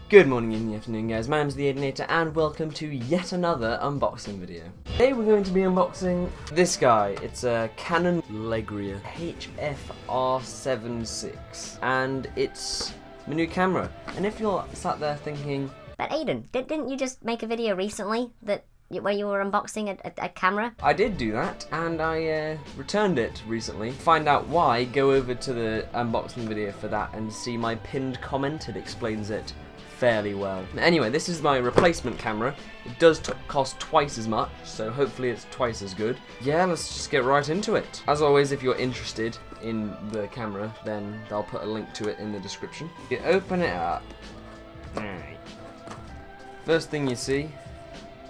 Good morning in the afternoon, guys. My name's the Aidanator and welcome to yet another unboxing video. Today we're going to be unboxing this guy. It's a Canon Legria R76 and it's my new camera. And if you're sat there thinking, but Aidan, didn't you just make a video recently where you were unboxing a camera? I did do that, and I returned it recently. To find out why, go over to the unboxing video for that and see my pinned comment. It explains it fairly well. Anyway, this is my replacement camera. It does cost twice as much, so hopefully it's twice as good. Yeah, let's just get right into it. As always, if you're interested in the camera, then I'll put a link to it in the description. You open it up. First thing you see,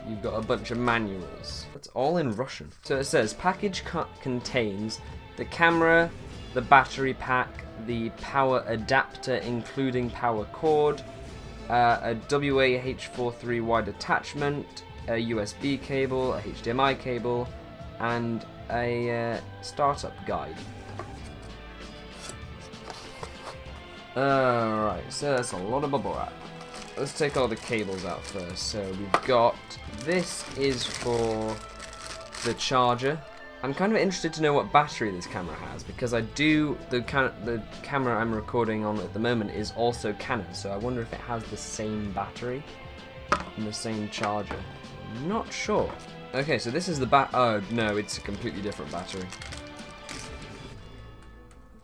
you've got a bunch of manuals. It's all in Russian. So it says, package contains the camera, the battery pack, the power adapter including power cord, a WAH43 wide attachment, a USB cable, a HDMI cable, and a startup guide. Alright, so that's a lot of bubble wrap. Let's take all the cables out first. So we've got, this is for the charger. I'm kind of interested to know what battery this camera has, because the camera I'm recording on at the moment is also Canon, so I wonder if it has the same battery and the same charger. I'm not sure. Okay, so this is the oh no, it's a completely different battery.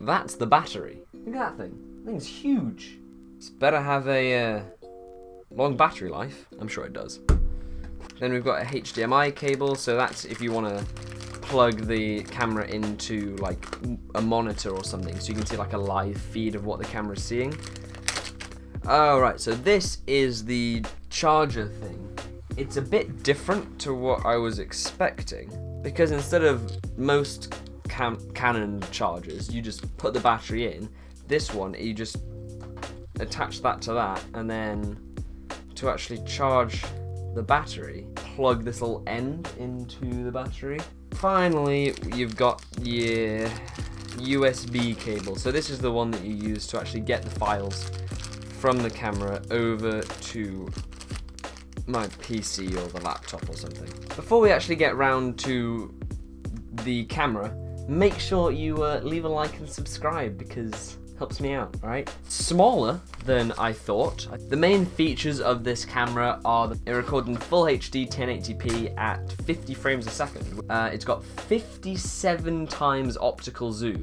That's the battery. Look at that thing. That thing's huge. It's better have a long battery life. I'm sure it does. Then we've got a HDMI cable, so that's if you want to plug the camera into like a monitor or something, so you can see like a live feed of what the camera's seeing. Alright, so this is the charger thing. It's a bit different to what I was expecting, because instead of most Canon chargers, you just put the battery in. This one, you just attach that to that, and then to actually charge the battery, plug this little end into the battery. Finally, you've got your USB cable. So this is the one that you use to actually get the files from the camera over to my PC or the laptop or something. Before we actually get round to the camera, make sure you leave a like and subscribe, because it helps me out, right? Smaller than I thought. The main features of this camera are it records in full HD 1080p at 50 frames a second. It's got 57 times optical zoom,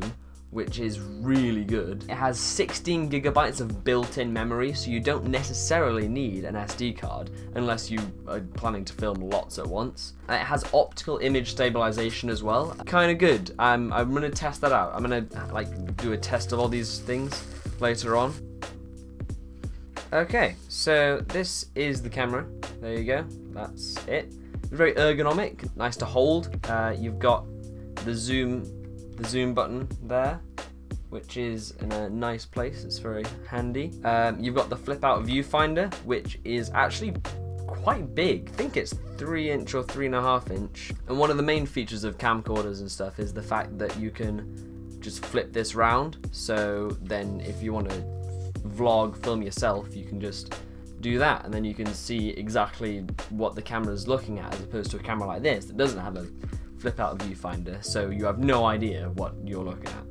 which is really good. It has 16 gigabytes of built-in memory, so you don't necessarily need an SD card unless you are planning to film lots at once. It has optical image stabilization as well. Kind of good. I'm gonna test that out. I'm gonna do a test of all these things later on. Okay, so this is the camera. There you go. That's it. Very ergonomic, nice to hold. You've got the zoom button there, which is in a nice place. It's very handy. You've got the flip out viewfinder, which is actually quite big. I think it's 3" or 3.5 inch. And one of the main features of camcorders and stuff is the fact that you can just flip this round. So then if you want to vlog, film yourself, you can just do that, and then you can see exactly what the camera is looking at, as opposed to a camera like this that doesn't have a flip out viewfinder, so you have no idea what you're looking at.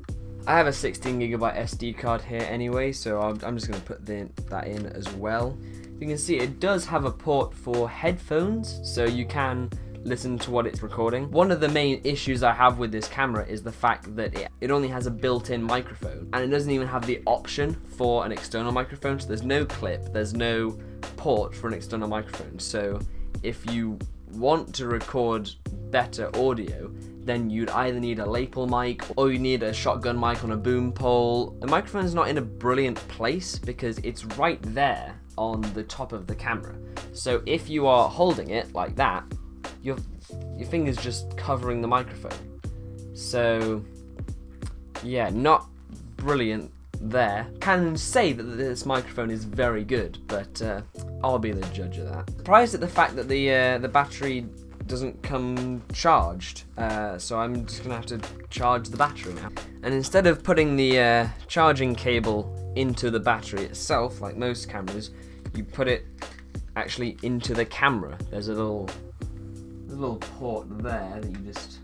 I have a 16 gigabyte SD card here anyway, so I'm just going to put that in as well. You can see it does have a port for headphones, so you can listen to what it's recording. One of the main issues I have with this camera is the fact that it only has a built-in microphone, and it doesn't even have the option for an external microphone, so there's no clip, there's no port for an external microphone. So if you want to record better audio, then you'd either need a lapel mic or you need a shotgun mic on a boom pole. The microphone's not in a brilliant place because it's right there on the top of the camera. So if you are holding it like that, your finger's just covering the microphone. So yeah, not brilliant there. Can say that this microphone is very good, but I'll be the judge of that. Surprised at the fact that the battery doesn't come charged, so I'm just gonna have to charge the battery now. And instead of putting the charging cable into the battery itself, like most cameras, you put it actually into the camera. There's a little port there that you just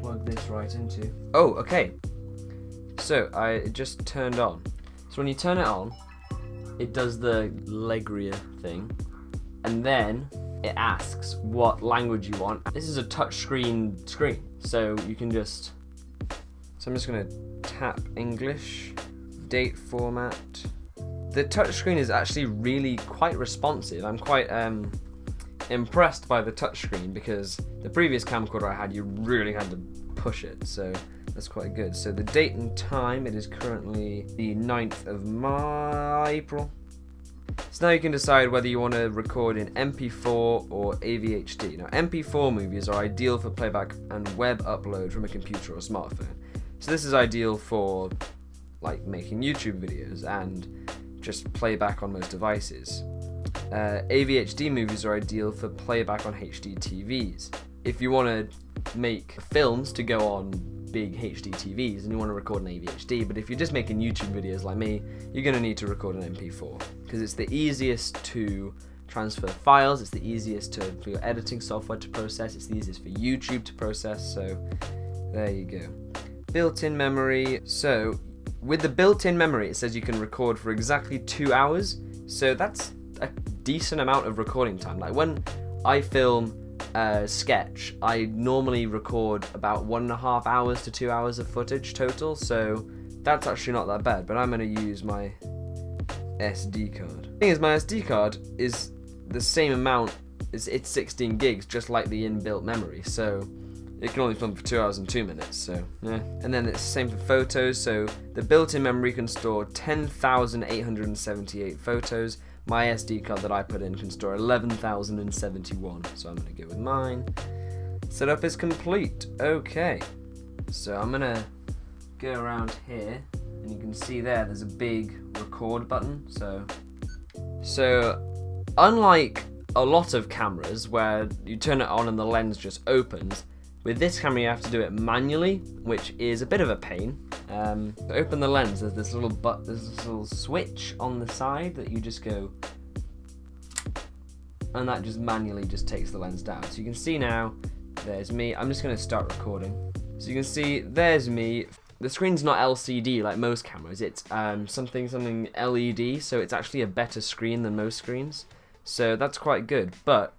plug this right into. Oh, okay. So it just turned on. So when you turn it on, it does the Legria thing, and then it asks what language you want. This is a touch screen, so you can just. So I'm just gonna tap English, date format. The touchscreen is actually really quite responsive. I'm quite impressed by the touchscreen because the previous camcorder I had, you really had to push it, so that's quite good. So the date and time, it is currently the 9th of April. So now you can decide whether you want to record in MP4 or AVHD. Now MP4 movies are ideal for playback and web upload from a computer or smartphone. So this is ideal for like making YouTube videos and just playback on most devices. AVHD movies are ideal for playback on HD TVs. If you want to make films to go on big HD TVs and you want to record in AVHD, but if you're just making YouTube videos like me, you're going to need to record an MP4 because it's the easiest to transfer files, it's the easiest for your editing software to process, it's the easiest for YouTube to process, so there you go. Built-in memory. So with the built-in memory, it says you can record for exactly 2 hours, so that's a decent amount of recording time. Like when I film a sketch, I normally record about 1.5 hours to 2 hours of footage total, so that's actually not that bad, but I'm going to use my SD card. The thing is, my SD card is the same amount, it's 16 gigs, just like the inbuilt memory, so it can only film for 2 hours and 2 minutes, so yeah. And then it's the same for photos, so the built-in memory can store 10,878 photos. My SD card that I put in can store 11,071, so I'm going to go with mine. Setup is complete. Okay, so I'm going to go around here, and you can see there's a big record button. So unlike a lot of cameras where you turn it on and the lens just opens, with this camera you have to do it manually, which is a bit of a pain. To open the lens, there's this little switch on the side that you just go, and that just manually just takes the lens down. So you can see now, there's me. I'm just going to start recording. So you can see there's me. The screen's not LCD like most cameras. It's something LED, so it's actually a better screen than most screens. So that's quite good. But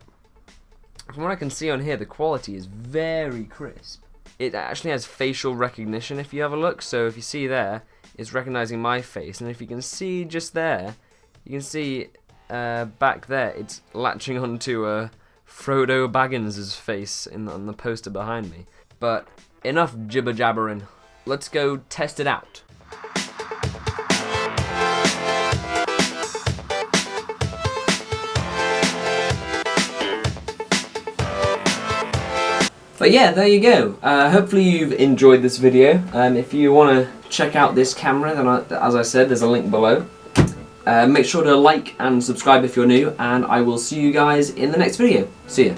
from what I can see on here, the quality is very crisp. It actually has facial recognition if you have a look. So if you see there, it's recognizing my face. And if you can see just there, you can see back there, it's latching onto Frodo Baggins' face on the poster behind me. But enough jibber jabbering. Let's go test it out. But yeah, there you go. Hopefully you've enjoyed this video. If you want to check out this camera, then as I said, there's a link below. Make sure to like and subscribe if you're new, and I will see you guys in the next video. See ya.